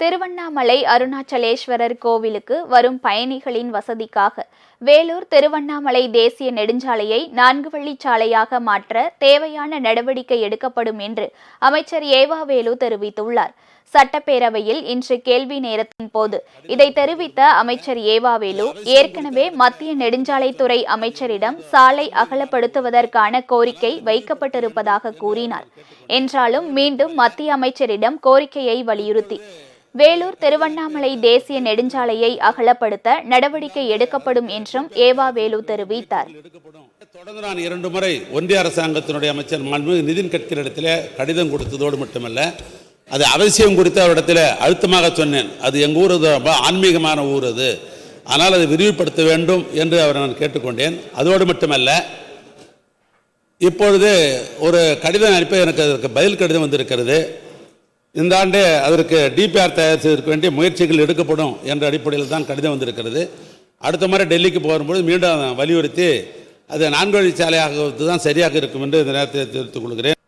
திருவண்ணாமலை அருணாச்சலேஸ்வரர் கோவிலுக்கு வரும் பயணிகளின் வசதிக்காக வேலூர் திருவண்ணாமலை தேசிய நெடுஞ்சாலையை 4 வழிச்சாலையாக மாற்ற தேவையான நடவடிக்கை எடுக்கப்படும் என்று அமைச்சர் ஏவா வேலு தெரிவித்துள்ளார். சட்டப்பேரவையில் இன்று கேள்வி நேரத்தின் போது இதை தெரிவித்த அமைச்சர் ஏவா வேலு, ஏற்கனவே மத்திய நெடுஞ்சாலைத்துறை அமைச்சரிடம் சாலை அகலப்படுத்துவதற்கான கோரிக்கை வைக்கப்பட்டிருப்பதாக கூறினார். என்றாலும் மீண்டும் மத்திய அமைச்சரிடம் கோரிக்கையை வலியுறுத்தி வேலூர் திருவண்ணாமலை தேசிய நெடுஞ்சாலையை அகலப்படுத்த நடவடிக்கை எடுக்கப்படும் என்றும் ஏவா வேலு தெரிவித்தார். தொடர்ந்து நான் 2 முறை ஒன்றிய அரசாங்கத்தினுடைய அமைச்சர் மாண்புமிகு நிதின் கட்கரி இடத்திலே கடிதம் கொடுத்ததோடு மட்டுமல்ல, அது அவசியம் குறித்து அவரிடத்தில் அழுத்தமாக சொன்னேன். அது எங்கள் ஊர் ஆன்மீகமான ஊர், அது ஆனால் அதை விரிவுபடுத்த வேண்டும் என்று அவரை நான் கேட்டுக்கொண்டேன். அதோடு மட்டுமல்ல, இப்பொழுது ஒரு கடிதம் அனுப்ப எனக்கு அதற்கு பதில் கடிதம் வந்திருக்கிறது. இந்த ஆண்டு அதற்கு டிபிஆர் தயார் செய்வதற்கு வேண்டிய முயற்சிகள் எடுக்கப்படும் என்ற அடிப்படையில் தான் கடிதம் வந்திருக்கிறது. அடுத்த முறை டெல்லிக்கு போகும்போது மீண்டும் வலியுறுத்தி அது 4 வழிச்சாலையாக தான் சரியாக இருக்கும் என்று இந்த நேரத்தில் தெரிவித்துக் கொள்கிறேன்.